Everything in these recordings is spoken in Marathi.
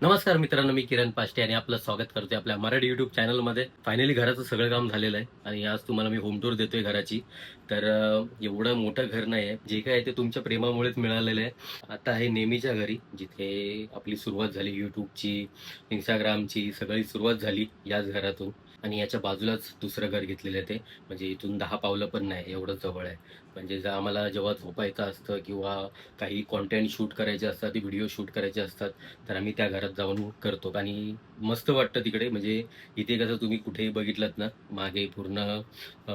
नमस्कार मित्रांनो, मी किरण पाष्टे आणि आपलं स्वागत करतोय आपल्या मराठी यूट्यूब चॅनलमध्ये. फायनली घराचं सगळं काम झालेलं आहे आणि आज तुम्हाला मी होम टूर देतोय घराची. तर एवढं मोठं घर नाही आहे, जे काय आहे ते तुमच्या प्रेमामुळेच मिळालेलं आहे. आता आहे नेहमीच्या घरी, जिथे आपली सुरुवात झाली यूट्यूबची, इंस्टाग्रामची सगळी सुरुवात झाली याच घरातून. आणि याच्या बाजूलाच दुसरं घर घेतलेलं आहे ते, म्हणजे इथून 10 पावलं पण नाही, एवढं जवळ आहे. म्हणजे आम्हाला जेव्हा झोपायचं असतं किंवा काही कॉन्टेंट शूट करायचे असतात, व्हिडिओ शूट करायचे असतात, तर आम्ही त्या घरात जाऊन करतो. आणि मस्त वाटतं तिकडे. म्हणजे इथे कसं तुम्ही कुठेही बघितलात ना, मागे पूर्ण अ,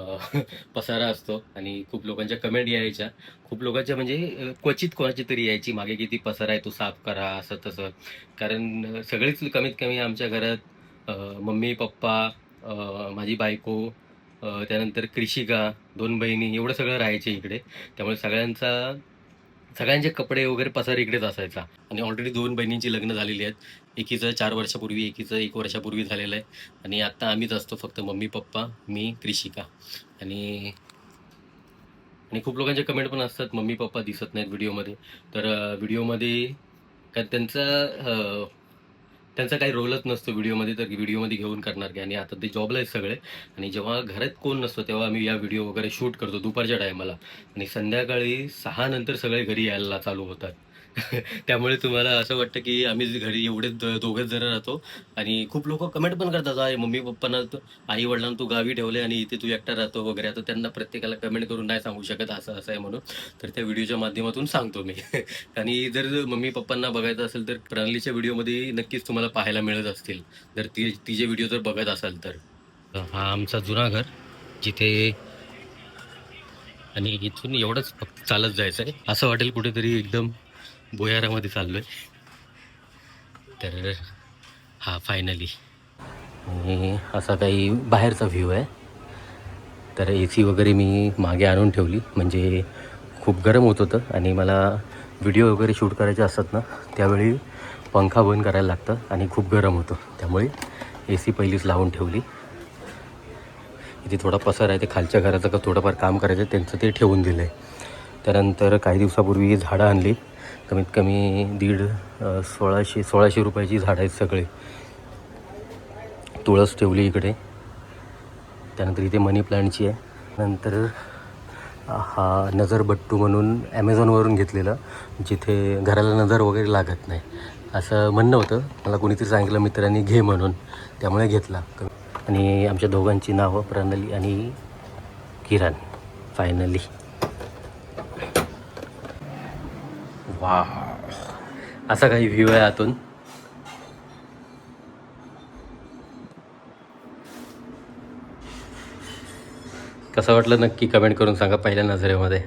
पसारा असतो आणि खूप लोकांच्या कमेंट यायच्या. खूप लोकांच्या म्हणजे क्वचित कोणाची तरी यायची, मागे किती पसारा आहे तो साफ करा, असं तसं. कारण सगळेच कमीत कमी आमच्या घरात मम्मी पप्पा, माझी बायको, त्यानंतर कृषिका, 2 बहिणी, एवढं सगळं राहायचे इकडे. त्यामुळे सगळ्यांचे कपडे वगैरे पसार इकडेच असायचा. आणि ऑलरेडी 2 बहिणींची लग्न झालेली आहेत. एकीचं 4 वर्षापूर्वी, एकीचं 1 वर्षापूर्वी झालेलं आहे. आणि आता आम्हीच असतो फक्त मम्मी, पप्पा, मी, कृषिका. आणि आणि खूप लोकांचे कमेंट पण असतात, मम्मी, पप्पा दिसत नाहीत व्हिडिओमध्ये. तर व्हिडिओमध्ये कारण त्यांचा काही रोलच नसतो व्हिडिओमध्ये, तर व्हिडिओमध्ये घेऊन करणार काय. आणि आता ते जॉबला आहेत सगळे. आणि जेव्हा घरात कोण नसतो तेव्हा आम्ही या व्हिडिओ वगैरे शूट करतो दुपारच्या टायमाला. आणि संध्याकाळी 6 नंतर सगळे घरी यायला चालू होतात. त्यामुळे तुम्हाला असं वाटतं की आम्ही घरी एवढे दोघंच जण राहतो. आणि खूप लोक कमेंट पण करतात, आहे मम्मी पप्पांना आई वडिलांना तू गावी ठेवले आणि इथे तू एकटा राहतो वगैरे. आता त्यांना प्रत्येकाला कमेंट करून नाही सांगू शकत असं असं आहे म्हणून. तर त्या व्हिडिओच्या माध्यमातून सांगतो मी. आणि जर मम्मी पप्पांना बघायचं असेल तर प्रणालीच्या व्हिडिओमध्ये नक्कीच तुम्हाला पाहायला मिळत असतील, जर तिचे व्हिडिओ जर बघत असाल तर. हा आमचा जुना घर, जिथे आणि इथून एवढंच फक्त चालत जायचं आहे. असं वाटेल कुठेतरी एकदम भुयारामध्ये चाललोय. तर हा फायनली आणि असा काही बाहेरचा व्ह्यू आहे. तर ए सी वगैरे मी मागे आणून ठेवली, म्हणजे खूप गरम होत होतं आणि मला व्हिडिओ वगैरे शूट करायचे असतात ना, त्यावेळी पंखा बंद करायला लागतं आणि खूप गरम होतं. त्यामुळे ए सी पहिलीच लावून ठेवली. इथे थोडा पसार आहे, ते खालच्या घराचं का थोडंफार काम करायचं आहे त्यांचं, ते ठेवून दिलं आहे. त्यानंतर काही दिवसापूर्वी झाडं आणली, कमीत कमी 1,500-1,600 रुपयाची झाडं आहेत सगळे. तुळस ठेवली इकडे, त्यानंतर इथे मनी प्लांटची आहे. नंतर हा नजरबट्टू म्हणून ॲमेझॉनवरून घेतलेलं, जिथे घराला नजर वगैरे लागत नाही असं म्हणणं होतं. मला कोणीतरी सांगितलं मित्रांनी घे म्हणून, त्यामुळे घेतला. आणि आमच्या दोघांची नावं प्रणाली आणि किरण. फायनली वा, असा काही व्ह्यू आहे आतून. कसं वाटलं नक्की कमेंट करून सांगा पहिल्या नजरेमध्ये.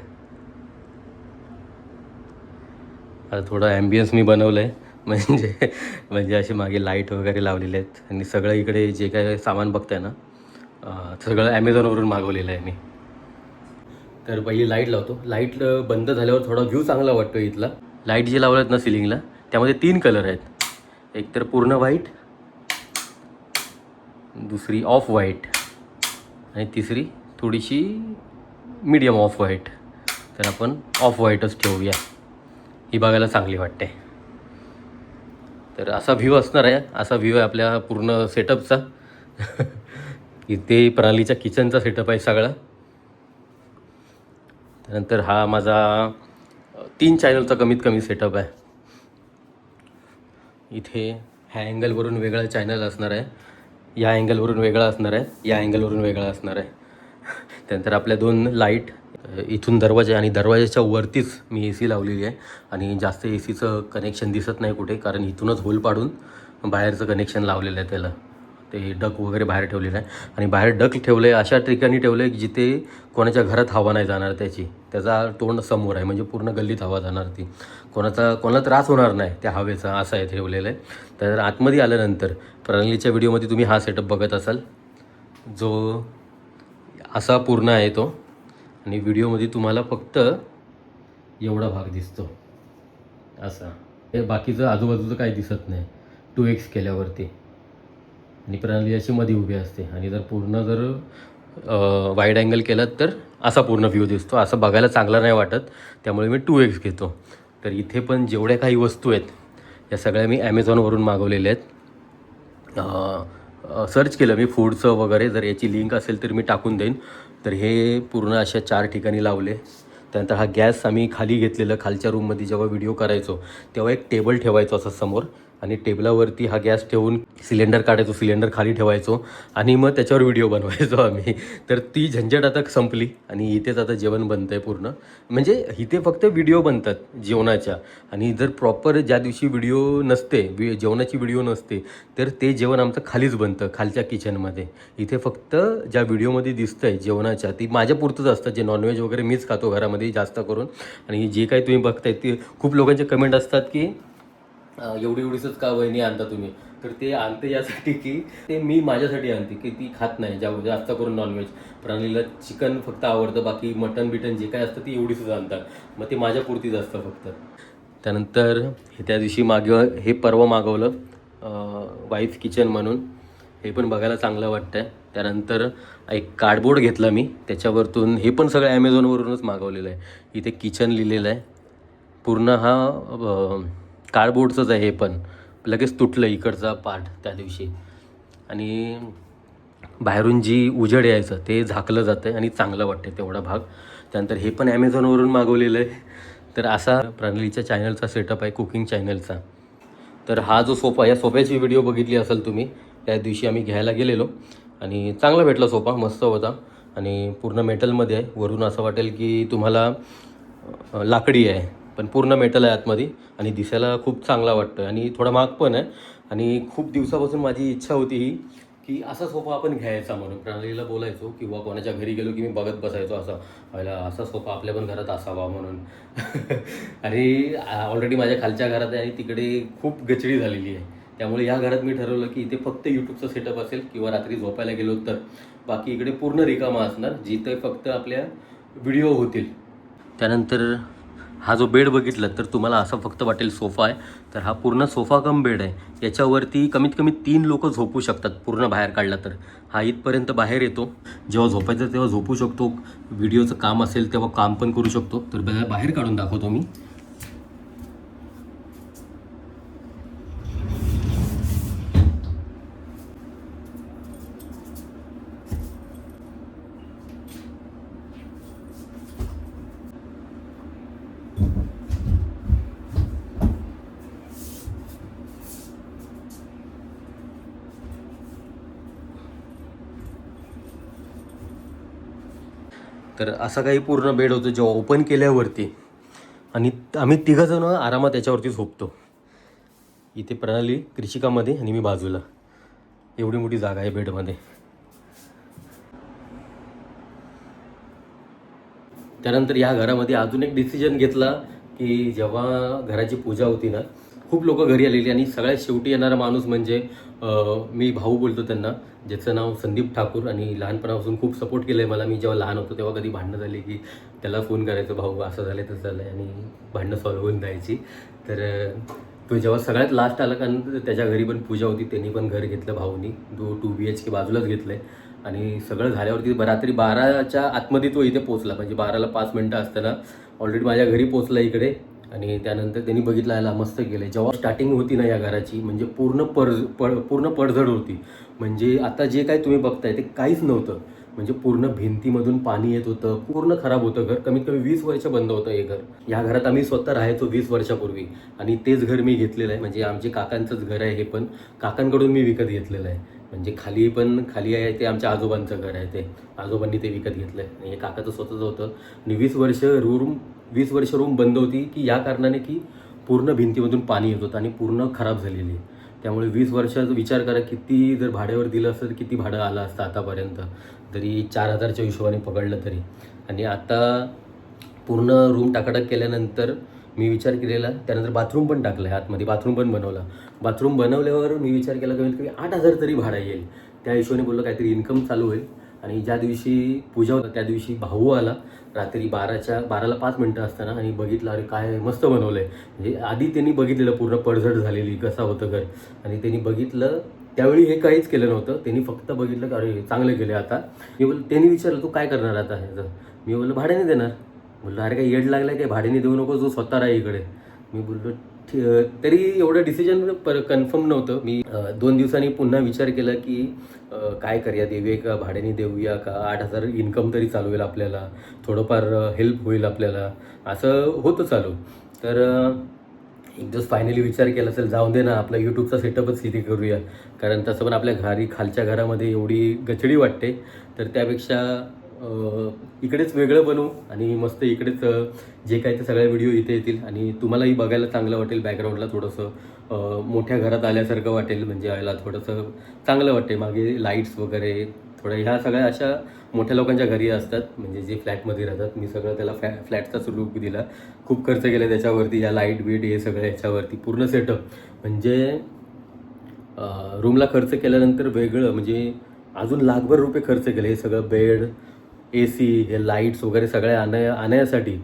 आता थोडं ॲम्बियन्स मी बनवलं आहे, म्हणजे असे मागे लाईट वगैरे लावलेले आहेत. आणि सगळं इकडे जे काय सामान बघताय ना, सगळं ॲमेझॉनवरून मागवलेलं आहे मी. तर पहिली लाईट लावतो. लाईट बंद झाल्यावर थोडा व्ह्यू चांगला वाटतो इथला. लाईट जी लावल्यात ना सिलिंगला, त्यामध्ये 3 कलर आहेत. एक तर पूर्ण व्हाईट, दुसरी ऑफ व्हाईट आणि तिसरी थोडीशी मीडियम ऑफ व्हाईट. तर आपण ऑफ व्हाईटच ठेवूया, ही बघायला चांगली वाटते. तर असा व्ह्यू असणार आहे. असा व्ह्यू आहे आपल्या पूर्ण सेटअपचा. इथे प्रणालीच्या किचनचा सेटअप आहे सगळा. त्यानंतर हा माझा 3 चॅनलचा कमीत कमी सेटअप आहे. इथे ह्या अँगलवरून वेगळा चॅनल असणार आहे, या अँगलवरून वेगळा असणार आहे, या अँगलवरून वेगळा असणार आहे. त्यानंतर आपल्या 2 लाईट, इथून दरवाजा आणि दरवाजाच्या वरतीच मी ए सी लावलेली आहे. आणि जास्त ए सीचं कनेक्शन दिसत नाही कुठे, कारण इथूनच होल पाडून बाहेरचं कनेक्शन लावलेलं आहे त्याला. ते डक वगैरे बाहेर ठेवलेलं आहे. आणि बाहेर डक ठेवलं आहे अशा ठिकाणी ठेवलं आहे की जिथे कोणाच्या घरात हवा नाही जाणार त्याचा तोंड समोर आहे, म्हणजे पूर्ण गल्लीत हवा जाणार ती. कोणाला त्रास होणार नाही त्या हवेचा, असं आहे ठेवलेलं आहे. तर आतमध्ये आल्यानंतर प्रणालीच्या व्हिडिओमध्ये तुम्ही हा सेटअप बघत असाल, जो असा पूर्ण आहे तो. आणि व्हिडिओमध्ये तुम्हाला फक्त एवढा भाग दिसतो असा. हे बाकीचं आजूबाजूचं काही दिसत नाही 2x केल्यावरती. आणि प्रणाली अशी मध्ये उभी असते. आणि जर पूर्ण वाईड अँगल केलात तर असा पूर्ण व्ह्यू दिसतो. असं बघायला चांगला नाही वाटत, त्यामुळे मी 2x घेतो. तर इथे पण जेवढ्या काही वस्तू आहेत या सगळ्या मी ॲमेझॉनवरून मागवलेल्या आहेत. सर्च केलं मी फूडचं वगैरे, जर याची लिंक असेल तर मी टाकून देईन. तर हे पूर्ण अशा 4 ठिकाणी लावले. त्यानंतर हा गॅस आम्ही खाली घेतलेलं, खालच्या रूममध्ये जेव्हा व्हिडिओ करायचो तेव्हा एक टेबल ठेवायचो असं समोर, आणि टेबलावरती हा गॅस ठेवून सिलेंडर काढायचो, सिलेंडर खाली ठेवायचो आणि मग त्याच्यावर व्हिडिओ बनवायचो आम्ही. तर ती झंझट आता संपली आणि इथेच आता जेवण बनतं आहे पूर्ण. म्हणजे इथे फक्त व्हिडिओ बनतात जेवणाच्या, आणि जर प्रॉपर ज्या दिवशी व्हिडिओ नसते, जेवणाची व्हिडिओ नसते, तर ते जेवण आमचं खालीच बनतं, खालच्या किचनमध्ये. इथे फक्त ज्या व्हिडिओमध्ये दिसतं आहे जेवणाच्या, ती माझ्यापुरतंच असतं. जे नॉनव्हेज वगैरे मीच खातो घरामध्ये जास्त करून. आणि जे काही तुम्ही बघताय ते खूप लोकांचे कमेंट असतात की एवढी एवढीच का वहिनी आणता तुम्ही. तर ते आणते यासाठी की ते मी माझ्यासाठी आणते, की ती खात नाही जास्त करून नॉनव्हेज. प्रणालीला चिकन फक्त आवडतं, बाकी मटन बिटन जे काय असतं ती एवढीच आणतात. मग ते माझ्यापुरतीच असतं फक्त. त्यानंतर हे त्या दिवशी हे परवा मागवलं वाईफ किचन म्हणून. हे पण बघायला चांगलं वाटतं आहे. त्यानंतर एक कार्डबोर्ड घेतला मी, त्याच्यावरतून हे पण सगळं ॲमेझॉनवरूनच मागवलेलं आहे. इथे किचन लिहिलेलं आहे पूर्ण. हा कार्डबोर्डचंच आहे. हे पण लगेच तुटलं इकडचा पार्ट त्या दिवशी, आणि बाहेरून जी उजेड यायचं ते झाकलं जातं आहे आणि चांगलं वाटतं तेवढा भाग. त्यानंतर हे पण ॲमेझॉनवरून मागवलेलं आहे. तर असा प्रणालीच्या चॅनलचा सेटअप आहे, कुकिंग चॅनलचा. तर हा जो सोफा, या सोफ्याची व्हिडिओ बघितली असेल तुम्ही, त्या दिवशी आम्ही घ्यायला गेलेलो आणि चांगला भेटला सोफा, मस्त होता आणि पूर्ण मेटलमध्ये आहे. वरून असं वाटेल की तुम्हाला लाकडी आहे, पण पूर्ण मेटल आहे आतमध्ये आणि दिसायला खूप चांगला वाटतो आहे आणि थोडा महाग पण आहे. आणि खूप दिवसापासून माझी इच्छा होती ही, की असा सोफा आपण घ्यायचा म्हणून. प्रणालीला बोलायचो किंवा कोणाच्या घरी गेलो की मी बघत बसायचो असा, व्हायला असा सोफा आपल्या पण घरात असावा म्हणून. आणि ऑलरेडी माझ्या खालच्या घरात आहे आणि तिकडे खूप गचडी झालेली आहे. त्यामुळे या घरात मी ठरवलं की इथे फक्त यूट्यूबचा सेटअप असेल किंवा रात्री झोपायला गेलो तर, बाकी इकडे पूर्ण रिकामा असणार, जिथे फक्त आपल्या व्हिडिओ होतील. त्यानंतर हा जो बेड बघितला तर तुम्हाला असं फक्त वाटेल सोफा आहे, तर हा पूर्ण सोफा कम बेड आहे. याच्यावरती कमीत कमी 3 लोक झोपू शकतात पूर्ण बाहेर काढला तर. हा इथपर्यंत बाहेर येतो, जेव्हा झोपायचं तेव्हा झोपू शकतो, व्हिडिओचं काम असेल तेव्हा काम पण करू शकतो. तर बाहेर काढून दाखवतो मी. तर असा काही पूर्ण बेड होतो जेव्हा ओपन केल्यावरती, आणि आम्ही तिघंजण आरामात त्याच्यावरती झोपतो. इथे प्रणाली कृषिकामध्ये आणि मी बाजूला. एवढी मोठी जागा आहे बेडमध्ये. त्यानंतर या घरामध्ये अजून एक डिसिजन घेतला की जेव्हा घराची पूजा होती ना, खूप लोक घरी आलेली आणि सगळ्यात शेवटी येणारा माणूस म्हणजे मी भाऊ बोलतो त्यांना, ज्याचं नाव संदीप ठाकूर, आणि लहानपणापासून खूप सपोर्ट केलं आहे मला. मी जेव्हा लहान होतो तेव्हा कधी भांडणं झाली की त्याला फोन करायचं, भाऊ असं झालं तसं झालं आहे, आणि भांडणं सॉल्व्ह होऊन जायची. तर तो जेव्हा सगळ्यात लास्ट आला, कारण त्याच्या घरी पण पूजा होती, त्यांनी पण घर घेतलं भाऊनी, 2 BHK बाजूलाच घेतलं आहे. आणि सगळं झाल्यावरती रात्री 12च्या आतमध्ये तो इथे पोचला, म्हणजे 12ला 5 मिनटं असताना ऑलरेडी माझ्या घरी पोचला इकडे. आणि त्यानंतर त्यांनी बघितलं, याला मस्त केलं. जेव्हा स्टार्टिंग होती ना या घराची, म्हणजे पूर्ण पडझड होती. म्हणजे आता जे काही तुम्ही बघताय ते काहीच नव्हतं. म्हणजे पूर्ण भिंतीमधून पाणी येत होतं, पूर्ण खराब होतं घर. कमीत कमी 20 वर्ष बंद होतं हे घर. या घरात आम्ही स्वतः राहायचो 20 वर्षापूर्वी, आणि तेच घर मी घेतलेलं आहे. म्हणजे आमचे काकांचंच घर आहे हे, पण काकांकडून मी विकत घेतलेलं आहे. म्हणजे खाली आहे ते आमच्या आजोबांचं घर आहे, ते आजोबांनी ते विकत घेतलं आहे. आणि हे काकाचं स्वतःच होतं. आणि 20 वर्ष रूम बंद होती की या कारणाने की पूर्ण भिंतीमधून पाणी येत होतं आणि पूर्ण खराब झालेली. त्यामुळे 20 वर्षाचा विचार करा, किती जर भाड्यावर दिलं असतं तर किती भाडं आलं असतं आतापर्यंत, तरी 4,000च्या हिशोबाने पकडलं तरी. आणि आता पूर्ण रूम टाकाटाक केल्यानंतर मी विचार केलेला, त्यानंतर बाथरूम पण टाकलं आहे आतमध्ये, बाथरूम पण बनवला. बाथरूम बनवल्यावर मी विचार केला कमीत कमी 8,000 तरी भाडं येईल. त्या हिशोबाने बोललो काहीतरी इन्कम चालू होईल. आणि ज्या दिवशी पूजा होता त्या दिवशी भाऊ आला रात्री 12ला 5 मिनटं असताना, आणि बघितलं, अरे काय मस्त बनवलं आहे. म्हणजे आधी त्यांनी बघितलेलं पूर्ण पडझड झालेली कसं होतं घर, आणि त्यांनी बघितलं. त्यावेळी हे काहीच केलं नव्हतं, त्यांनी फक्त बघितलं, अरे चांगलं केलं आता. त्यांनी विचारलं तू काय करणार आता ह्याचं. मी बोललो भाड्याने देणार. बोललो अरे काय येड लागलं काय, भाड्याने देऊ नको, जो स्वतः राहा इकडे. मी बोललो तरी एवढं डिसिजन कन्फर्म नव्हतं. मी 2 दिवसांनी पुन्हा विचार केला की काय करूया, देऊया का भाड्याने देऊया का, 8,000 इन्कम तरी चालू होईल आपल्याला, थोडंफार हेल्प होईल आपल्याला, असं होतं चालू. तर एक दिवस फायनली विचार केला, असेल जाऊन दे ना, आपला यूट्यूबचा सेटअपच इथे करूया. कारण तसं पण आपल्या घरी खालच्या घरामध्ये एवढी गचडी वाटते, तर त्यापेक्षा इकडेच वेगळं बनवू आणि मस्त इकडेच जे काही ते सगळे व्हिडिओ इथे येतील आणि तुम्हालाही बघायला चांगलं वाटेल. बॅकग्राऊंडला थोडंसं मोठ्या घरात आल्यासारखं वाटेल, म्हणजे यायला थोडंसं चांगलं वाटते. मागे लाईट्स वगैरे थोड्या ह्या सगळ्या अशा मोठ्या लोकांच्या घरी असतात, म्हणजे जे फ्लॅटमध्ये राहतात. मी सगळं त्याला फ्लॅटचाच लूक दिला, खूप खर्च केला त्याच्यावरती, या लाईट बीट हे सगळं ह्याच्यावरती पूर्ण सेटअप. म्हणजे रूमला खर्च केल्यानंतर वेगळं, म्हणजे अजून लाखभर रुपये खर्च केले. हे सगळं बेड, AC, हे लाईट्स वगैरे सगळे आणण्यासाठी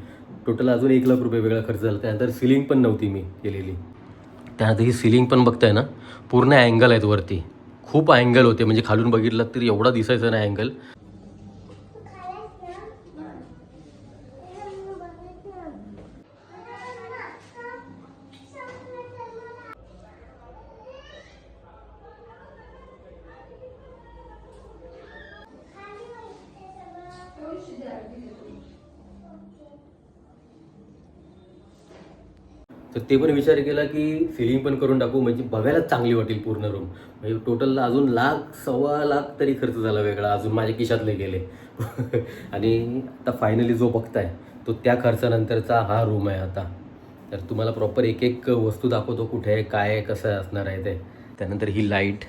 टोटल अजून 1 लाख रुपये वेगळा खर्च झाला. त्यानंतर सिलिंग पण नव्हती मी केलेली. त्यानंतर ही सिलिंग पण बघताय ना, पूर्ण अँगल आहेत वरती, खूप अँगल होते, म्हणजे खालून बघितलं तरी एवढा दिसायचा ना अँगल. तर ते पण विचार केला की सिलिंग पण करून टाकू, म्हणजे बघायला चांगली वाटेल पूर्ण रूम. म्हणजे टोटल अजून 1,00,000-1,25,000 तरी खर्च झाला वेगळा, अजून माझ्या खिशातले गेले. आणि आता फायनली जो बघताय तो त्या खर्चानंतरचा हा रूम आहे आता. तर तुम्हाला प्रॉपर एक एक वस्तू दाखवतो, कुठे आहे, काय आहे, कसं असणार आहे ते. त्यानंतर ही लाईट,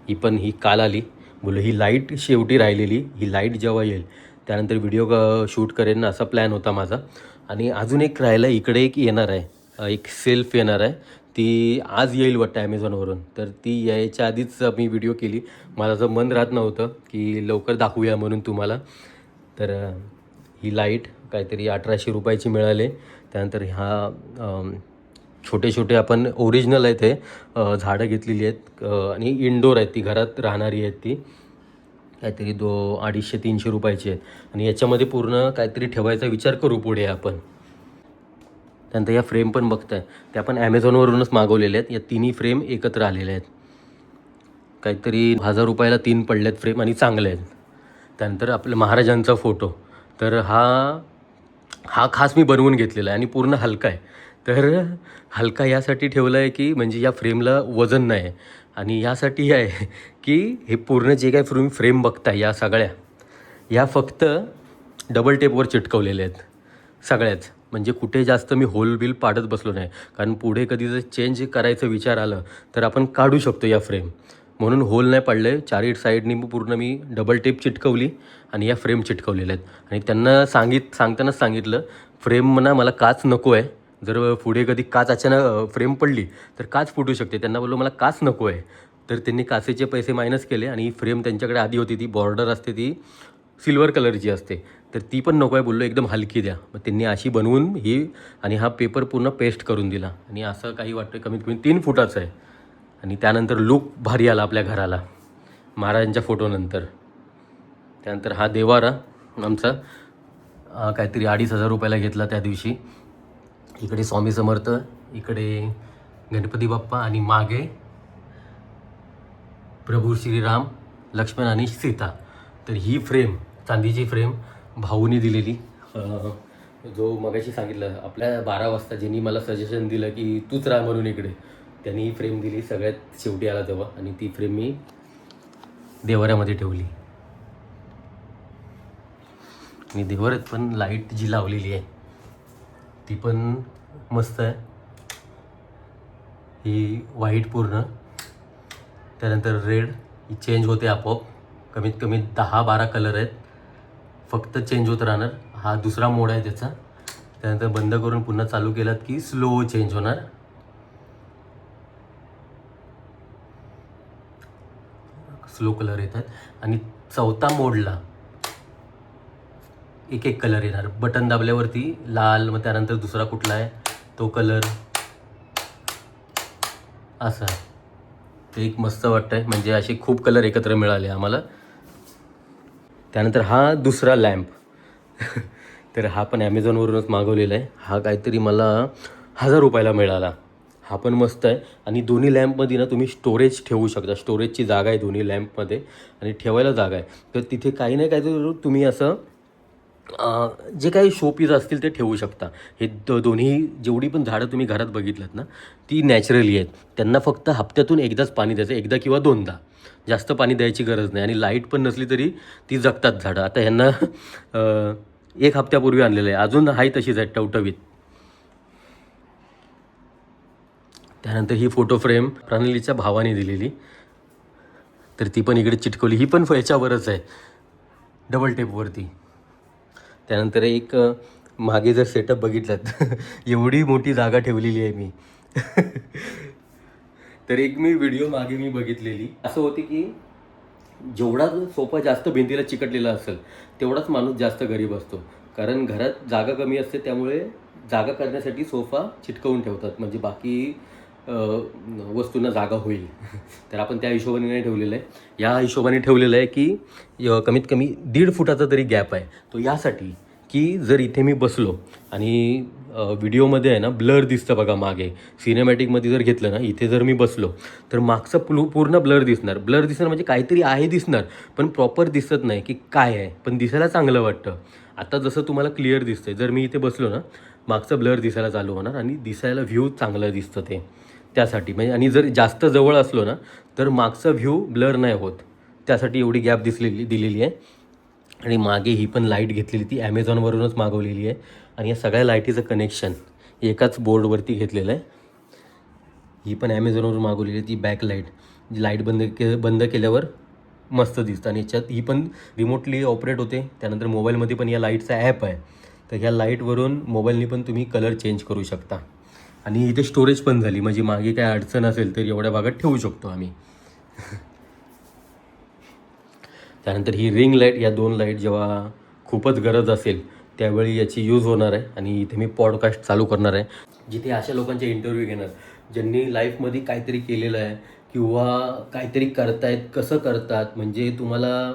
ही काल आली. बोललो ही लाईट शेवटी राहिलेली, ही लाईट जेव्हा येईल त्यानंतर व्हिडिओ शूट करेन ना, असा प्लॅन होता माझा. आणि अजून एक राहिला, इकडे एक येणार आहे, एक सेल्फ येणार आहे. ती आज येईल वाटतं ॲमेझॉनवरून. तर ती यायच्या आधीच मी व्हिडिओ केली. मला असं मन राहत नव्हतं की लवकर दाखवूया म्हणून तुम्हाला. तर ही लाईट काहीतरी 1,800 रुपयाची मिळाली. त्यानंतर छोटे छोटे आपण ओरिजिनल आहेत हे झाडं घेतलेली आहेत आणि इंडोर आहेत, ती घरात राहणारी आहेत. ती काहीतरी 250-300 रुपयाची आहेत. आणि याच्यामध्ये पूर्ण काहीतरी ठेवायचा विचार करू पुढे आपण. त्यानंतर या फ्रेम पण बघताय, त्या पण ॲमेझॉनवरूनच मागवलेल्या आहेत. या तिन्ही फ्रेम एकत्र आलेल्या आहेत, काहीतरी 1,000 रुपयाला 3 पडल्यात फ्रेम आणि चांगले आहेत. त्यानंतर आपल्या महाराजांचा फोटो, तर हा खास मी बनवून घेतलेला आहे आणि पूर्ण हलका आहे. तर हलका यासाठी ठेवला आहे की म्हणजे या फ्रेमला वजन नाही आहे. आणि यासाठी आहे की हे पूर्ण जे काही फ्रेम बघताय या सगळ्या, या फक्त डबल टेपवर चिटकवलेल्या आहेत सगळ्याच. म्हणजे कुठे जास्त मी होल बिल पाडत बसलो नाही, कारण पुढे कधी जर चेंज करायचं विचार आलं तर आपण काढू शकतो या फ्रेम. म्हणून होल नाही पडले. चारही साईडनी पूर्ण मी डबल टेप चिटकवली आणि या फ्रेम चिटकवलेल्या आहेत. आणि त्यांना सांगतानाच सांगितलं, फ्रेम ना मला काच नको आहे, जर पुढे कधी काच अचानक फ्रेम पडली तर काच फुटू शकते. त्यांना बोललो मला काच नको आहे. तर त्यांनी काचेचे पैसे मायनस केले आणि फ्रेम त्यांच्याकडे आधी होती, ती बॉर्डर असते ती सिल्वर कलरची असते, तर ती पण नको आहे. बोललो एकदम हलकी द्या. मग त्यांनी अशी बनवून ही आणि हा पेपर पूर्ण पेस्ट करून दिला. आणि असं काही वाटतं कमीत कमी 3 फुटाचं आहे. आणि त्यानंतर लूक भारी आला आपल्या घराला महाराजांच्या फोटोनंतर. त्यानंतर हा देवारा आमचा काहीतरी 2,500 रुपयाला घेतला त्या दिवशी. इकडे स्वामी समर्थ, इकडे गणपती बाप्पा आणि मागे प्रभू श्रीराम, लक्ष्मण आणि सीता. तर ही फ्रेम, चांदीची फ्रेम भाऊनी दिलेली. जो मगाशी सांगितलं आपल्या 12 वाजता ज्यांनी मला सजेशन दिलं की तूच राहा म्हणून इकडे, त्यांनी ही फ्रेम दिली सगळ्यात शेवटी आला तेव्हा. आणि ती फ्रेम मी देवाऱ्यामध्ये ठेवली. आणि देवाऱ्यात पण लाईट जी लावलेली आहे ती पण मस्त आहे. ही व्हाईट पूर्ण, त्यानंतर रेड, ही चेंज होते आपोआप. कमीत कमी 10-12 कलर आहेत, फक्त चेंज होत राहणार. हा दुसरा मोड आहे त्याचा. त्यानंतर बंद करून पुन्हा चालू केलात की स्लो चेंज होणार. स्लो कलर येतात. आणि चौथा मोडला एक एक कलर येणार. बटन दाबल्यावरती लाल, मग त्यानंतर दुसरा कुठला आहे तो कलर, असा. ते एक मस्त वाटतं आहे, म्हणजे असे खूप कलर एकत्र मिळाले आम्हाला. त्यानंतर हा दुसरा लॅम्प तर हा पण ॲमेझॉनवरूनच मागवलेला आहे. हा काहीतरी मला 1,000 रुपयाला मिळाला. हा पण मस्त आहे. आणि दोन्ही लॅम्पमध्ये ना तुम्ही स्टोरेज ठेवू शकता. स्टोरेजची जागा आहे दोन्ही लॅम्पमध्ये आणि ठेवायला जागा आहे. तर तिथे काही नाही काही तुम्ही असं जे काही शोपीस असतील ते ठेवू शकता. हे दोन्ही जेवढी पण झाडं तुम्ही घरात बघितलत ना, ती नॅचरली आहेत. त्यांना फक्त हप्त्यातून एकदाच पाणी द्यायचं, एकदा किंवा दोनदा. जास्त पाणी द्यायची गरज नाही आणि लाईट पण नसली तरी ती जगतात झाडं. आता ह्यांना 1 हप्त्यापूर्वी आणलेलं आहे, अजून आहे तशीच आहेत टवटवीत. त्यानंतर ही फोटो फ्रेम प्रणालीच्या भावाने दिलेली, तर ती पण इकडे चिटकवली. ही पण याच्यावरच आहे, डबल टेपवरती. त्यानंतर एक मागे जर सेटअप बघितलात एवढी मोठी जागा ठेवलेली आहे मी. तर एक व्हिडिओ मागे मी बघितलेली, असं होती की जेवढा सोफा जास्त भिंतीला चिकटलेला असेल तेवढाच माणूस जास्त गरीब असतो. कारण घरात जागा कमी असते, त्यामुळे जागा करण्यासाठी सोफा चिटकवून ठेवतात, म्हणजे बाकी वस्तूंना जागा होईल. तर आपण त्या हिशोबाने नाही ठेवलेलं आहे. या हिशोबाने ठेवलेलं आहे की कमीत कमी 1.5 फुटाचा तरी गॅप आहे. तो यासाठी की जर इथे मी बसलो आणि व्हिडिओमध्ये आहे ना ब्लर दिसतं बघा मागे, सिनेमॅटिकमध्ये जर घेतलं ना, इथे जर मी बसलो तर मागचं पूर्ण ब्लर दिसणार. ब्लर दिसणार म्हणजे काहीतरी आहे दिसणार, पण प्रॉपर दिसत नाही की काय आहे, पण दिसायला चांगलं वाटतं. आता जसं तुम्हाला क्लिअर दिसतंय, जर मी इथे बसलो ना, मागचं ब्लर दिसायला चालू होणार आणि दिसायला व्ह्यू चांगलं दिसतं ते, त्यासाठी म्हणजे. आणि जर जास्त जवळ असलो ना तर मागचा व्ह्यू ब्लर नाही होत, त्यासाठी एवढी गॅप दिलेली आहे. आणि मागे ही पण लाईट घेतलेली, ती ॲमेझॉनवरूनच मागवलेली आहे. आणि या सगळ्या लाईटीचं कनेक्शन एकाच बोर्डवरती घेतलेलं आहे. ही पण ॲमेझॉनवरून मागवलेली आहे, ती बॅक लाईट, जी लाईट बंद केल्यावर मस्त दिसतं. आणि याच्यात ही पण रिमोटली ऑपरेट होते. त्यानंतर मोबाईलमध्ये पण या लाईटचा ॲप आहे, तर ह्या लाईटवरून मोबाईलनी पण तुम्ही कलर चेंज करू शकता. आणि इथे स्टोरेज पण झाली, म्हणजे मागे काय अडचण असेल तर एवढ्या भागात ठेवू शकतो आम्ही. त्यानंतर ही रिंग लाईट, या 2 लाईट जेव्हा खूपच गरज असेल त्यावेळी याची यूज होणार आहे. आणि इथे मी पॉडकास्ट चालू करणार आहे, जिथे अशा लोकांचे इंटरव्ह्यू घेणार ज्यांनी लाईफमध्ये काहीतरी केलेलं आहे किंवा काहीतरी करतायत, कसं करतात. म्हणजे तुम्हाला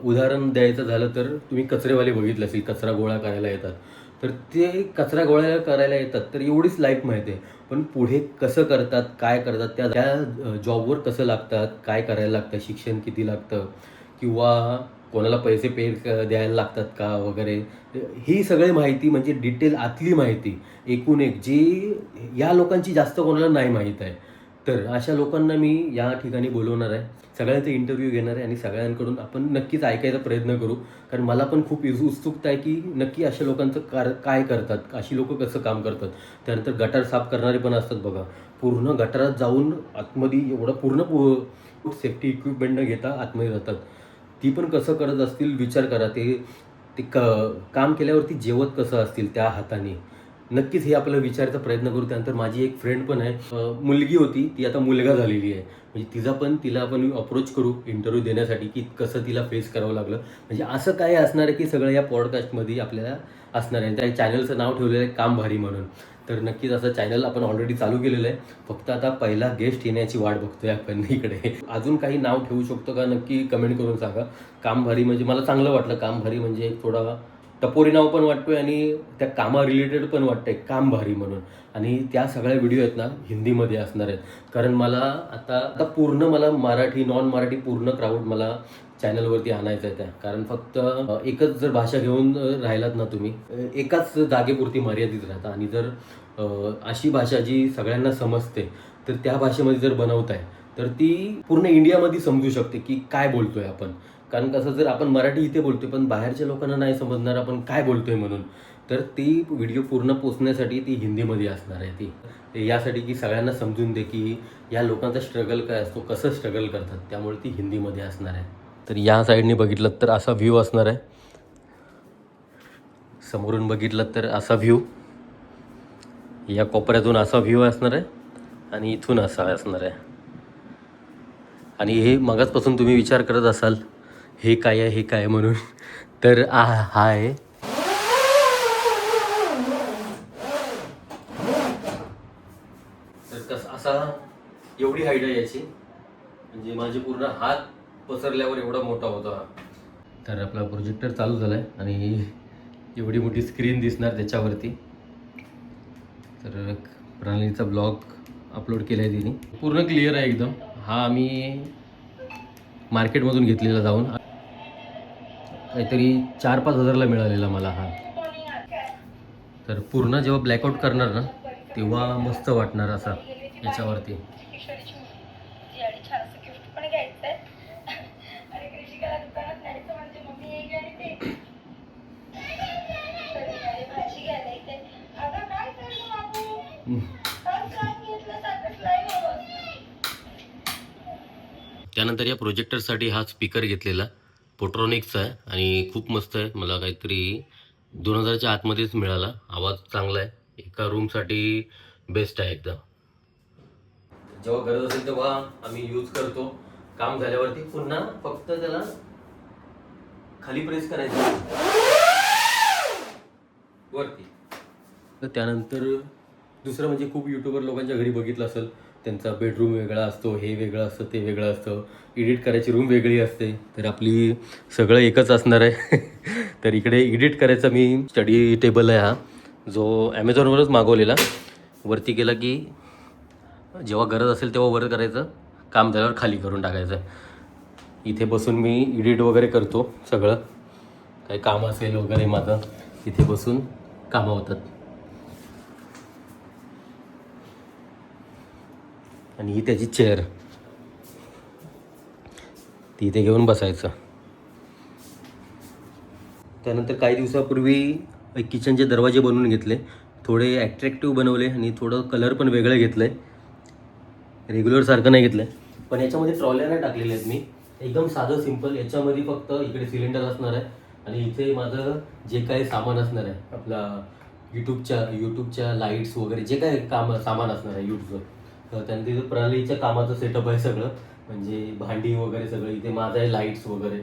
उदाहरण द्यायचं झालं तर तुम्ही कचरेवाले बघितले असेल, कचरा गोळा करायला येतात. तर ते कचरा गोळा करायला येतात तर एवढीच लाईफ माहिती आहे, पण पुढे कसं करतात, काय करतात, त्या जॉबवर कसं लागतात, काय करायला लागतं, शिक्षण किती लागतं, किंवा कोणाला पैसे द्यायला लागतात का वगैरे, ही सगळी माहिती, म्हणजे डिटेल आतली माहिती एकूण एक, जी या लोकांची जास्त कोणाला नाही माहीत आहे. तर अशा लोकांना मी या ठिकाणी बोलवणार आहे, सगळ्यांचे इंटरव्ह्यू घेणार आहे आणि सगळ्यांकडून आपण नक्कीच ऐकायचा प्रयत्न करू. कारण मला पण खूप उत्सुकता आहे की नक्की अशा लोकांचं काय करतात, अशी लोकं कसं काम करतात. त्यानंतर गटार साफ करणारे पण असतात बघा, पूर्ण गटारात जाऊन आतमध्ये एवढं पूर्ण सेफ्टी इक्विपमेंट न घेता आतमध्ये जातात. ती पण कसं करत असतील विचार करा. ते ते काम केल्यावरती जेवत कसं असतील त्या हाताने. नक्कीच हे आपल्याला विचारायचा प्रयत्न करू. त्यानंतर माझी एक फ्रेंड पण आहे, मुलगी होती, ती आता मुलगा झालेली आहे. म्हणजे तिला आपण अप्रोच करू इंटरव्ह्यू देण्यासाठी की कसं तिला फेस करावं लागलं. म्हणजे असं काय असणार आहे की सगळं या पॉडकास्टमध्ये आपल्याला असणार आहे. त्या चॅनलचं नाव ठेवलेलं आहे काम भारी म्हणून. तर नक्कीच असं चॅनल आपण ऑलरेडी चालू केलेलं आहे. फक्त आता पहिला गेस्ट येण्याची वाट बघतोय आपण इकडे. अजून काही नाव ठेवू शकतो का नक्की कमेंट करून सांगा. काम भारी म्हणजे मला चांगलं वाटलं. काम भारी म्हणजे थोडा टपोरी नाव पण वाटतोय आणि त्या कामा रिलेटेड पण वाटतंय काम भारी म्हणून. आणि त्या सगळ्या व्हिडिओ आहेत ना हिंदीमध्ये असणार आहेत. कारण मला आता पूर्ण मला मराठी नॉन मराठी पूर्ण क्राऊड मला चॅनलवरती आणायचं आहे. कारण फक्त एकच जर भाषा घेऊन राहिलात ना तुम्ही, एकाच जागेपुरती मर्यादित राहता. आणि जर अशी भाषा जी सगळ्यांना समजते तर त्या भाषेमध्ये जर बनवताय तर ती पूर्ण इंडियामध्ये समजू शकते की काय बोलतोय आपण. कारण कसं, जर आपण मराठी इथे बोलतोय पण बाहेरच्या लोकांना नाही समजणार आपण काय बोलतोय म्हणून. तर ती व्हिडिओ पूर्ण पोचण्यासाठी ती हिंदीमध्ये असणार आहे. ती यासाठी की सगळ्यांना समजून दे की या लोकांचा स्ट्रगल काय असतो, कसं स्ट्रगल करतात, त्यामुळे ती हिंदीमध्ये असणार आहे. तर या साईडने बघितलं तर असा व्ह्यू असणार आहे, समोरून बघितलं तर असा व्ह्यू, या कोपऱ्यातून असा व्ह्यू असणार आहे आणि इथून असा असणार आहे. आणि हे मगाचपासून तुम्ही विचार करत असाल हे काय आहे, हे काय म्हणून, तर हा आहे तर कसं असा एवढी हाईट आहे याची, म्हणजे माझे पूर्ण हात पसरल्यावर एवढा मोठा होता. तर आपला प्रोजेक्टर चालू झाला आहे आणि एवढी मोठी स्क्रीन दिसणार त्याच्यावरती. तर प्रणालीचा ब्लॉग अपलोड केला आहे तिने. पूर्ण क्लिअर आहे एकदम. हा आम्ही मार्केटमधून घेतलेला जाऊन काहीतरी 4-5 हजारला मिळालेला मला हा. तर पूर्ण जेव्हा ब्लॅकआउट करणार ना तेव्हा मस्त वाटणार असा याच्यावरती. त्यानंतर या प्रोजेक्टरसाठी हा स्पीकर घेतलेला पोट्रॉनिक्सचा आहे आणि खूप मस्त आहे. मला काहीतरी 2000च्या आतमध्येच मिळाला. आवाज चांगला आहे. एका रूमसाठी बेस्ट आहे एकदम. जेव्हा गरज असेल तेव्हा आम्ही यूज करतो. काम झाल्यावरती पुन्हा फक्त त्याला खाली प्रेस करायचं वरती. तर त्यानंतर दुसरं म्हणजे खूप युट्यूबर लोकांच्या घरी बघितलं असेल, त्यांचा बेडरूम वेगळा असतो, हे वेगळं असतं, ते वेगळं असतं, एडिट करायची रूम वेगळी असते. तर आपली सगळं एकच असणार आहे. तर इकडे एडिट करायचा मी स्टडी टेबल आहे हा, जो ॲमेझॉनवरच मागवलेला. वरती गेला की जेव्हा गरज असेल तेव्हा वर करायचं, काम झाल्यावर खाली करून टाकायचं. इथे बसून मी एडिट वगैरे करतो. सगळं काही काम असेल वगैरे माझं इथे बसून कामं होतात. आणि ही त्याची चेअर, ती इथे घेऊन बसायचं. त्यानंतर काही दिवसापूर्वी किचनचे दरवाजे बनवून घेतले, थोडे ॲट्रॅक्टिव्ह बनवले आणि थोडं कलर पण वेगळं घेतलं आहे. रेग्युलर सारखं नाही घेतलं आहे, पण याच्यामध्ये ट्रॉल्या नाही टाकलेल्या आहेत मी. एकदम साधं सिम्पल. याच्यामध्ये फक्त इकडे सिलेंडर असणार आहे आणि इथे माझं जे काही सामान असणार आहे, आपला यूट्यूबच्या लाईट्स वगैरे जे काही सामान असणार आहे यूट्यूबचं. तर त्यानंतर इथं प्रणालीच्या कामाचं सेटअप आहे सगळं, म्हणजे भांडी वगैरे सगळं इथे माझं आहे, लाईट्स वगैरे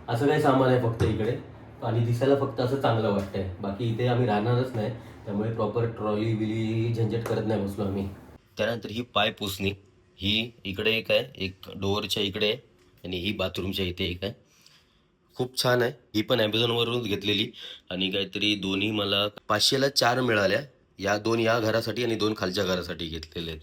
असं काही सामान आहे फक्त इकडे. आणि दिसायला फक्त असं चांगलं वाटतंय. बाकी इथे आम्ही राहणारच नाही, त्यामुळे प्रॉपर ट्रॉली बिली झंझट करत नाही बसलो आम्ही. त्यानंतर ही पाय पुसणी, ही इकडे एक आहे, एक डोअरच्या इकडे आहे आणि ही बाथरूमच्या इथे एक आहे. खूप छान आहे. ही पण ॲमेझॉनवरूनच घेतलेली आणि काहीतरी दोन्ही मला 500ला 4 मिळाल्या. या 2 या घरासाठी आणि 2 खालच्या घरासाठी घेतलेले आहेत.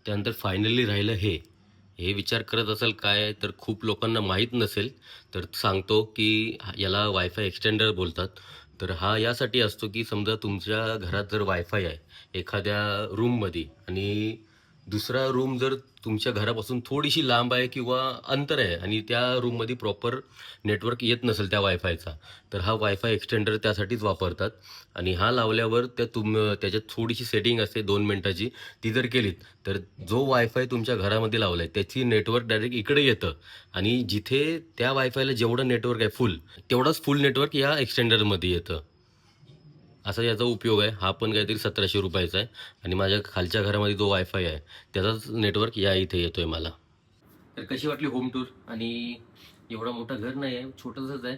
त्यानंतर फायनली राहिलं हे विचार करत असाल काय, तर खूप लोकांना माहीत नसेल तर सांगतो की याला वायफाय एक्सटेंडर बोलतात. तर हा यासाठी असतो की समजा तुमच्या घरात जर वायफाय आहे एखाद्या रूममध्ये आणि दुसरा रूम जर तुमच्या घरापासून थोडीशी लांब आहे किंवा अंतर आहे आणि त्या रूममध्ये प्रॉपर नेटवर्क येत नसेल त्या वायफायचा, तर हा वायफाय एक्सटेंडर त्यासाठीच वापरतात. आणि हा लावल्यावर त्याच्यात थोडीशी सेटिंग असते 2 मिनिटाची, ती जर केलीत तर जो वायफाय तुमच्या घरामध्ये लावला आहे त्याची नेटवर्क डायरेक्ट इकडे येतं आणि जिथे त्या वायफायला जेवढं नेटवर्क आहे फुल, तेवढंच फुल नेटवर्क या एक्सटेंडरमध्ये येतं. असा याचा उपयोग आहे. हा पण काहीतरी 1700 रुपयाचा आहे आणि माझ्या खालच्या घरामध्ये जो वायफाय आहे त्याचाच नेटवर्क या इथे येतोय मला. तर कशी वाटली होम टूर? आणि एवढा मोठं घर नाही आहे, छोटंसंच आहे.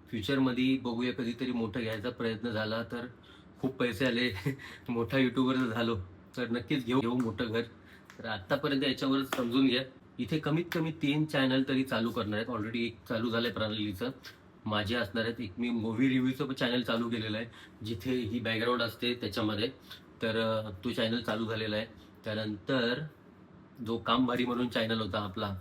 फ्युचरमध्ये बघूया, कधीतरी मोठं घ्यायचा प्रयत्न झाला तर, खूप पैसे आले मोठा युट्यूबर झालो तर नक्कीच घेऊ मोठं घर. तर आत्तापर्यंत याच्यावर समजून घ्या, इथे कमीत कमी 3 चॅनल तरी चालू करणार आहेत. ऑलरेडी एक चालू झालं आहे प्रणालीचं, माझे असणार आहेत. एक मी मूव्ही रिव्ह्यूचं पण चॅनल चालू केलेलं आहे, जिथे ही बॅकग्राऊंड असते त्याच्यामध्ये. तर तो चॅनल चालू झालेला आहे. त्यानंतर जो काम भारी म्हणून चॅनल होता आपला,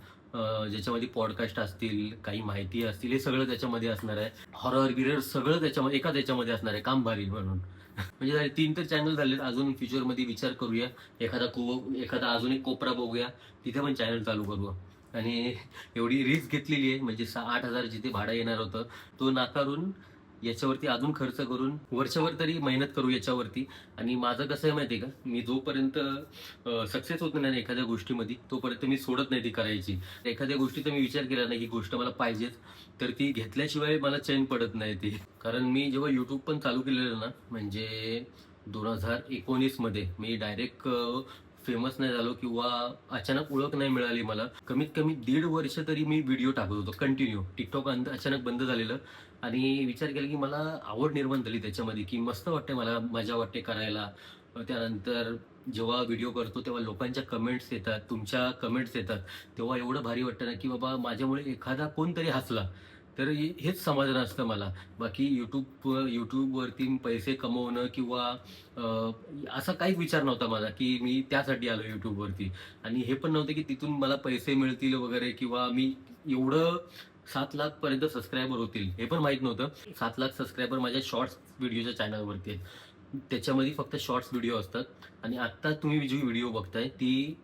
ज्याच्यामध्ये पॉडकास्ट असतील, काही माहिती असतील, हे सगळं त्याच्यामध्ये असणार आहे. हॉरर गिरर सगळं त्याच्यामध्ये एकाच याच्यामध्ये असणार आहे, काम भारी म्हणून. म्हणजे झाले 3 तर चॅनल झालेत. अजून फ्युचरमध्ये विचार करूया, एखादा अजून एक कोपरा बघूया, तिथे पण चॅनल चालू करू. आणि एवढी रिस्क घेतलेली आहे, म्हणजे 8 हजार जिथे भाडं येणार होतं तो नाकारून याच्यावरती अजून खर्च करून वर्षभर तरी मेहनत करू याच्यावरती. आणि माझं कसं आहे माहिती आहे का, मी जोपर्यंत सक्सेस होत नाही एखाद्या गोष्टीमध्ये तोपर्यंत मी सोडत नाही ती करायची. एखाद्या गोष्टीचा मी विचार केला नाही ही गोष्ट मला पाहिजेच, तर ती घेतल्याशिवाय मला चैन पडत नाही ती. कारण मी जेव्हा यूट्यूब पण चालू केलेलं ना, म्हणजे 2019 मध्ये मी डायरेक्ट फेमस नाही झालो किंवा अचानक ओळख नाही मिळाली मला. कमीत कमी 1.5 वर्ष तरी मी व्हिडिओ टाकत होतो कंटिन्यू. टिकटॉक अचानक बंद झालेलं आणि विचार केला की मला आवड निर्माण झाली त्याच्यामध्ये, की मस्त वाटते, मला मजा वाटते करायला. त्यानंतर जेव्हा व्हिडिओ करतो तेव्हा लोकांच्या कमेंट्स येतात, तुमच्या कमेंट्स येतात, तेव्हा एवढं भारी वाटतं ना की बाबा माझ्यामुळे एखादा कोणतरी हसला. तर हेच समाधान असतं मला. बाकी यूट्यूबवरती पैसे कमवणं किंवा असा काहीच विचार नव्हता माझा, की मी त्यासाठी आलो यूट्यूबवरती. आणि हे पण नव्हतं, की तिथून मला पैसे मिळतील वगैरे किंवा मी एवढं 7,00,000 पर्यंत सबस्क्रायबर होतील, हे पण माहीत नव्हतं. 7,00,000 सबस्क्रायबर माझ्या शॉर्ट्स व्हिडिओच्या चॅनलवरती आहेत. त्याच्यामध्ये फक्त शॉर्ट्स व्हिडिओ असतात आणि आत्ता तुम्ही जी व्हिडिओ बघताय ती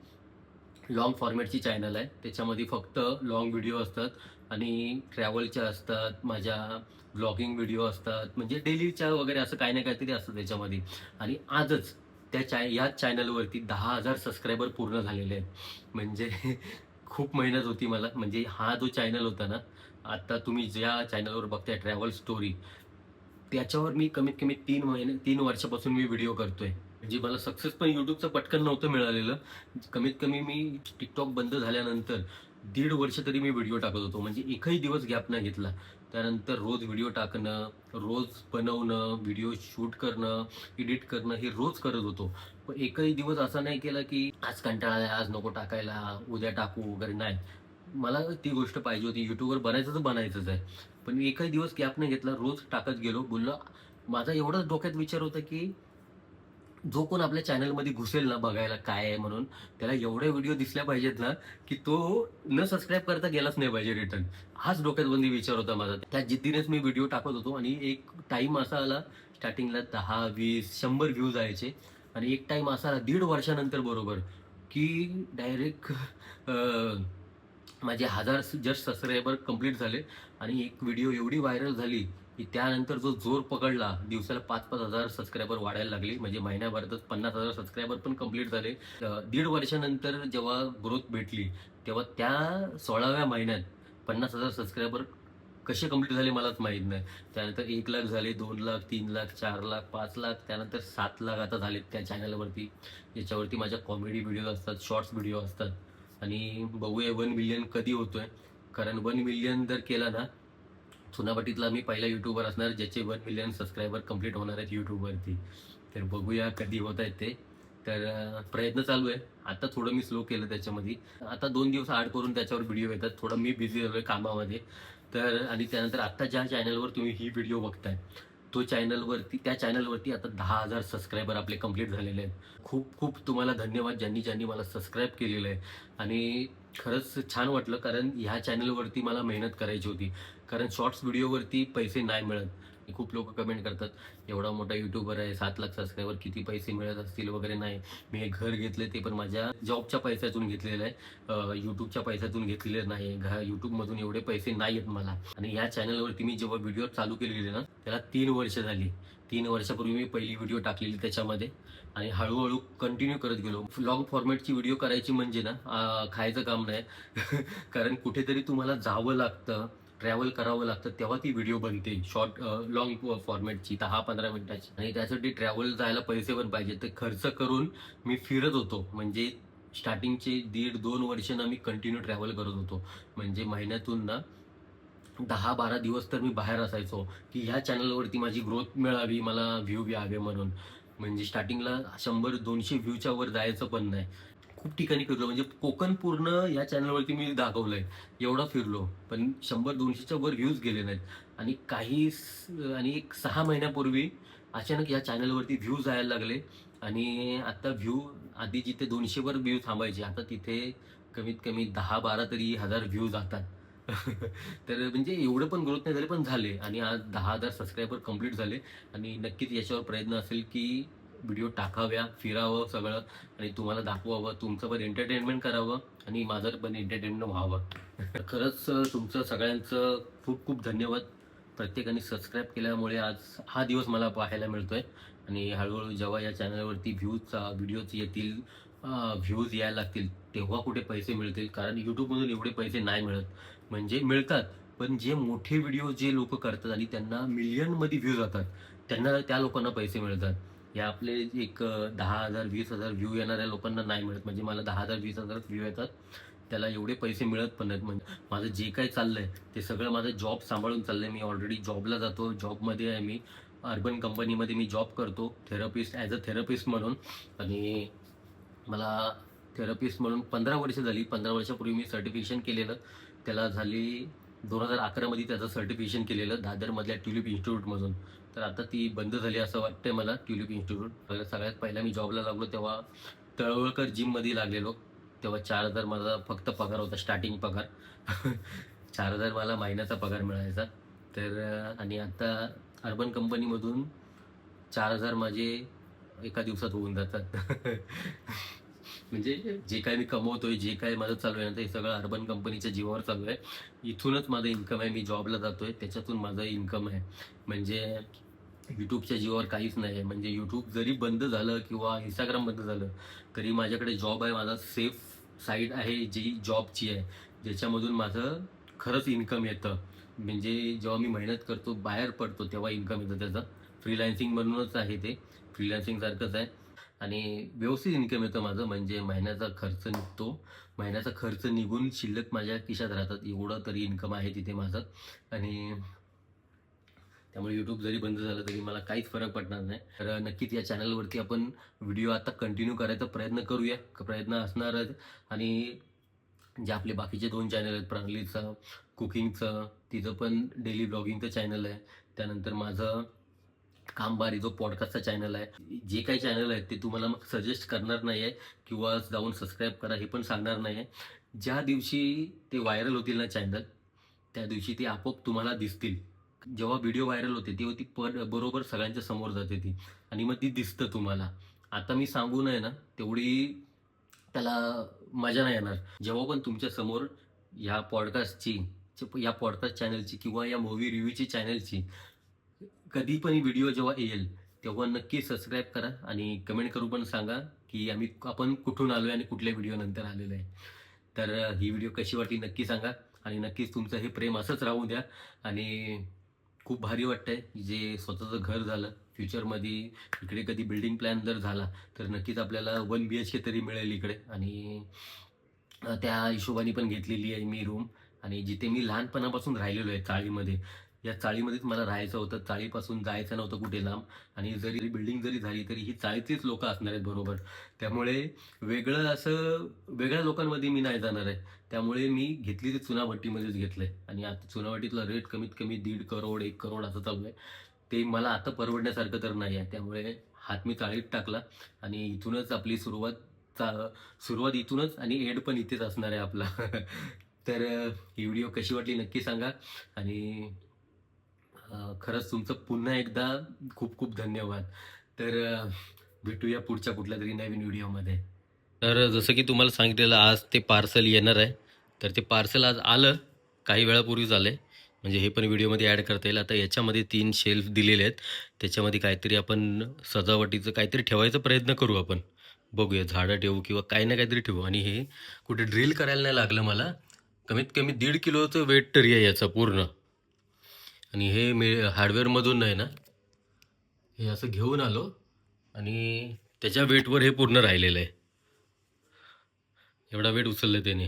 लाँग फॉर्मॅटची चॅनल आहे. त्याच्यामध्ये फक्त लाँग व्हिडिओ असतात आणि ट्रॅव्हलच्या असतात, माझ्या व्लॉगिंग व्हिडिओ असतात, म्हणजे डेलीच्या वगैरे असं काही ना काहीतरी असतं त्याच्यामध्ये. आणि आजच याच चॅनलवरती 10,000 सबस्क्रायबर पूर्ण झालेले आहेत. म्हणजे खूप मेहनत होती मला. म्हणजे हा जो चॅनल होता ना, आता तुम्ही ज्या चॅनलवर बघताय ट्रॅव्हल स्टोरी, त्याच्यावर मी कमीत कमी 3 वर्षापासून मी व्हिडिओ करतोय. म्हणजे मला सक्सेस पण YouTubeचं पटकन नव्हतं मिळालेलं. कमीत कमी मी TikTok बंद झाल्यानंतर 1.5 वर्ष तरी मी व्हिडिओ टाकत होतो. म्हणजे एकही दिवस गॅप नाही घेतला. त्यानंतर रोज व्हिडिओ टाकणं, रोज बनवणं, व्हिडिओ शूट करणं, एडिट करणं हे रोज करत होतो. पण एकही दिवस असा नाही केला, की आज कंटाळा आहे, आज नको टाकायला, उद्या टाकू वगैरे नाही. मला ती गोष्ट पाहिजे होती. YouTubeवर बनायचं तर बनायचंच आहे. पण मी एकही दिवस गॅप नाही घेतला. रोज टाकत गेलो. बोललो माझा एवढाच डोक्यात विचार होता, की जो कोण आपल्या चॅनलमध्ये घुसेल ना बघायला काय आहे म्हणून, त्याला एवढे व्हिडिओ दिसल्या पाहिजेत ना, की तो न सबस्क्राईब करता गेलाच नाही पाहिजे रिटर्न. हाच डोक्यात विचार होता माझा. त्या जिद्दीनेच मी व्हिडिओ टाकत होतो आणि एक टाईम असा आला स्टार्टिंगला 10, 20, 100 व्ह्यूज यायचे आणि एक टाईम असा आला 1.5 वर्षानंतर बरोबर, की डायरेक्ट माझे 1000 जस्ट सबस्क्रायबर कंप्लीट झाले आणि एक व्हिडिओ एवढी व्हायरल झाली, की त्यानंतर जो जोर पकडला, दिवसाला 5-5 हजार सबस्क्रायबर वाढायला लागले. म्हणजे महिन्याभरातच 50,000 सबस्क्रायबर पण कंप्लीट झाले. 1.5 वर्षानंतर जेव्हा ग्रोथ भेटली, तेव्हा त्या 16व्या महिन्यात 50,000 सबस्क्रायबर कसे कंप्लीट झाले मलाच माहीत नाही. त्यानंतर 1,00,000 झाले, 2,00,000, 3,00,000, 4,00,000, 5,00,000 त्यानंतर 7,00,000 आता झालेत त्या चॅनलवरती. याच्यावरती माझ्या कॉमेडी व्हिडिओ असतात, शॉर्ट्स व्हिडिओ असतात. आणि बघूया 1 मिलियन कधी होतोय. कारण 1 मिलियन जर केला ना, चुनाभट्टीतला मी पहिला यूट्यूबर असणार ज्याचे 1 मिलियन सबस्क्रायबर कंप्लीट होणार आहेत यूट्यूबवरती. तर बघूया कधी होत आहेत ते. तर प्रयत्न चालू आहे. आता थोडं मी स्लो केलं त्याच्यामध्ये. आता 2 दिवस आड करून त्याच्यावर व्हिडिओ येतात. थोडं मी बिझी झालोय कामामध्ये. तर आणि त्यानंतर आता ज्या चॅनलवर तुम्ही ही व्हिडिओ बघताय, त्या चॅनलवरती आता 10,000 सबस्क्रायबर आपले कंप्लीट झालेले आहेत. खूप खूप तुम्हाला धन्यवाद ज्यांनी ज्यांनी मला सबस्क्राईब केलेलं आहे. आणि खरंच छान वाटलं कारण ह्या चॅनलवरती मला मेहनत करायची होती. कारण शॉर्ट्स व्हिडिओवरती पैसे नाही मिळत. खूप लोकं कमेंट करतात, "एवढा मोठा यूट्यूबर आहे, 7,00,000 सबस्क्रायबर किती पैसे मिळत असतील वगैरे." नाही, मी हे घर घेतलं ते पण माझ्या जॉबच्या पैशातून घेतलेलं आहे. YouTubeच्या पैशातून घेतलेलं नाही. YouTubeमधून एवढे पैसे नाही आहेत मला. आणि ह्या चॅनलवरती मी जेव्हा व्हिडिओ चालू केलेले ना, त्याला 3 वर्ष झाली. 3 वर्षापूर्वी मी पहिली व्हिडिओ टाकलेली त्याच्यामध्ये आणि हळू कंटिन्यू करत गेलो. लॉंग फॉर्मॅटची व्हिडिओ करायची म्हणजे ना खायचं काम नाही. कारण कुठेतरी तुम्हाला जावं लागतं, ट्रॅव्हल करावं लागतं, तेव्हा ती व्हिडिओ बनते. लाँग फॉर्मॅटची 10-15 मिनिटाची आणि त्यासाठी ट्रॅव्हल जायला पैसे पण पाहिजे. तर खर्च करून मी फिरत होतो. म्हणजे स्टार्टिंगचे 1.5-2 वर्ष ना मी कंटिन्यू ट्रॅव्हल करत होतो. म्हणजे महिन्यातून ना 10-12 दिवस तर मी बाहेर असायचो, की ह्या चॅनलवरती माझी ग्रोथ मिळावी, मला व्ह्यू यावे म्हणून. म्हणजे स्टार्टिंगला 100-200 व्ह्यूच्या वर जायचं पण नाही. खूप ठिकाणी फिरलो म्हणजे कोकण पूर्ण या चॅनलवरती मी दाखवलंय. एवढा फिरलो. पण 100-200च्या वर व्ह्यूज गेले नाहीत. आणि आणि एक 6 महिन्यापूर्वी अचानक या चॅनलवरती व्ह्यूज यायला लागले आणि आता आधी जिथे 200 वर व्ह्यू थांबायचे, आता तिथे कमीत कमी 10-12 तरी हजार व्ह्यू जातात. तर म्हणजे एवढं पण ग्रोथ नाही झाली, पण झाले आणि आज 10,000 सबस्क्रायबर कंप्लीट झाले आणि नक्कीच याच्यावर प्रयत्न असेल, की व्हिडिओ टाकाव्या, फिरावं सगळं आणि तुम्हाला दाखवावं, तुमचं पण एंटरटेनमेंट करावं आणि माझं पण एंटरटेनमेंट व्हावं. तर खरंच तुमचं सगळ्यांचं खूप खूप धन्यवाद. प्रत्येकाने सबस्क्राईब केल्यामुळे आज हा दिवस मला पाहायला मिळतोय आणि हळू जेव्हा या चॅनलवरती व्हिडिओज येतील, व्ह्यूज यायला लागतील, तेव्हा कुठे पैसे मिळतील. कारण YouTubeमधून एवढे पैसे नाही मिळत. म्हणजे मिळतात, पण जे मोठे व्हिडिओ जे लोकं करतात आणि त्यांना मिलियनमध्ये व्ह्यूज जातात, त्या लोकांना पैसे मिळतात. हे आपले एक 10,000 20,000 व्ह्यू येणाऱ्या लोकांना नाही मिळत. म्हणजे मला 10,000 20,000 व्ह्यू येतात. त्याला एवढे पैसे मिळत पण नाहीत. म्हणजे माझं जे काही चाललंय ते सगळं माझं जॉब सांभाळून चाललंय. मी ऑलरेडी जॉबला जातो. जॉबमध्ये आहे मी. अर्बन कंपनीमध्ये मी जॉब करतो. ॲज अ थेरपिस्ट म्हणून. आणि मला थेरपिस्ट म्हणून 15 वर्ष झाली. 15 वर्षापूर्वी मी सर्टिफिकेशन केलेलं. त्याला झाली 2011 मध्ये त्याचं सर्टिफिकेशन केलेलं दादरमधल्या ट्युलिप इन्स्टिट्यूटमधून. तर आता ती बंद झाली असं वाटतंय मला ट्युलिप इन्स्टिट्यूट. सगळ्यात पहिला मी जॉबला लागलो तेव्हा तळवळकर जिममध्ये लागलेलो. तेव्हा 4,000 माझा फक्त पगार होता, स्टार्टिंग पगार. 4,000 मला महिन्याचा पगार मिळायचा. तर आणि आता अर्बन कंपनीमधून 4,000 माझे एका दिवसात होऊन जातात. म्हणजे जे काही मी कमवतोय, जे काही माझं चालू आहे ना, ते सगळं अर्बन कंपनीच्या जीवावर चालू आहे. इथूनच माझं इन्कम आहे. मी जॉबला जातोय त्याच्यातून माझं इन्कम आहे. म्हणजे यूट्यूबच्या जीवावर काहीच नाही आहे. म्हणजे यूट्यूब जरी बंद झालं किंवा इंस्टाग्राम बंद झालं तरी माझ्याकडे जॉब आहे. माझा सेफ साईट आहे जी जॉबची आहे, ज्याच्यामधून माझं खरंच इन्कम येतं. म्हणजे जेव्हा मी मेहनत करतो, बाहेर पडतो, तेव्हा इन्कम येतं त्याचं. फ्रीलान्सिंग म्हणूनच आहे ते, फ्रीलान्सिंगसारखंच आहे. आणि व्यवस्थित इन्कम येतं माझं. म्हणजे महिन्याचा खर्च निघतो, महिन्याचा खर्च निघून शिल्लक माझ्या खिशात राहतात, एवढं तरी इन्कम आहे तिथे माझं. आणि त्यामुळे यूट्यूब जरी बंद झालं तरी मला काहीच फरक पडणार नाही. तर नक्कीच या चॅनलवरती आपण व्हिडिओ आता कंटिन्यू करायचा प्रयत्न करूया. प्रयत्न असणारच. आणि जे आपले बाकीचे 2 चॅनल आहेत, प्रांजलीचं कुकिंगचं, तिचं पण डेली ब्लॉगिंगचं चॅनल आहे. त्यानंतर माझं कामबारी जो पॉडकास्टचा चॅनल आहे. जे काही चॅनल आहेत ते तुम्हाला मग सजेस्ट करणार नाही आहे किंवा जाऊन सबस्क्राईब करा हे पण सांगणार नाही आहे. ज्या दिवशी ते व्हायरल होतील ना चॅनल, त्या दिवशी ते आपोआप तुम्हाला दिसतील. जेव्हा व्हिडिओ व्हायरल होते तेव्हा ती बरोबर सगळ्यांच्या समोर जाते ती, आणि मग ती दिसतं तुम्हाला. आता मी सांगू नये ना तेवढी त्याला मजा नाही येणार. जेव्हा पण तुमच्या समोर या पॉडकास्टची, या पॉडकास्ट चॅनलची किंवा या मूव्ही रिव्ह्यूची चॅनलची कधी पण व्हिडिओ जेव्हा येईल तेव्हा नक्की सबस्क्राईब करा आणि कमेंट करून पण सांगा की आपण कुठून आलोय आणि कुठल्या व्हिडिओ नंतर आलेलो आहे. तर ही व्हिडिओ कशी वाटली नक्की सांगा. आणि नक्कीच तुमचं हे प्रेम असंच राहू द्या. आणि खूप भारी वाटतंय जे स्वतःचं घर झालं. फ्युचरमध्ये इकडे कधी बिल्डिंग प्लॅन जर झाला तर नक्कीच आपल्याला 1 BHK तरी मिळेल इकडे. आणि त्या हिशोबाने पण घेतलेली आहे मी रूम. आणि जिथे मी लहानपणापासून राहिलेलो आहे चाळीमध्ये, या चाळीमध्येच मला राहायचं होतं. चाळीपासून जायचं नव्हतं कुठे लांब. आणि जरी बिल्डिंग जरी झाली तरी ही चाळीचीच लोकं असणार आहेत बरोबर. त्यामुळे वेगळ्या लोकांमध्ये मी नाही जाणार आहे. त्यामुळे मी घेतली ते चुनाभट्टीमध्येच घेतलंय. आणि आता चुनाभट्टीतला रेट कमीत कमी 1.5 करोड 1 करोड असं चालू आहे. ते मला आता परवडण्यासारखं तर नाही आहे. त्यामुळे हात मी चाळीत टाकला आणि इथूनच आपली सुरुवात इथूनच आणि एंड पण इथेच असणार आहे आपला. तर ही व्हिडिओ कशी वाटली नक्की सांगा. आणि खरंच तुमचं पुन्हा एकदा खूप खूप धन्यवाद. तर भेटूया पुढच्या कुठल्या तरी नवीन व्हिडिओमध्ये. तर जसं की तुम्हाला सांगितलेलं आज ते पार्सल येणार आहे. तर ते पार्सल आज आलं, काही वेळापूर्वीच आलं आहे. म्हणजे हे पण व्हिडिओमध्ये ॲड करता येईल. आता याच्यामध्ये 3 शेल्फ दिलेले आहेत. त्याच्यामध्ये काहीतरी आपण सजावटीचं काहीतरी ठेवायचा प्रयत्न करू आपण. बघूया, झाडं ठेवू किंवा काही ना काहीतरी ठेवू. आणि हे कुठे ड्रिल करायला नाही लागलं मला. कमीत कमी 1.5 किलोचं वेट तरी आहे याचा पूर्ण. आणि हे हार्डवेअरमधून आहे ना, हे असं घेऊन आलो आणि त्याच्या वेटवर हे पूर्ण राहिलेलं आहे. एवढा वेट उचललं त्याने.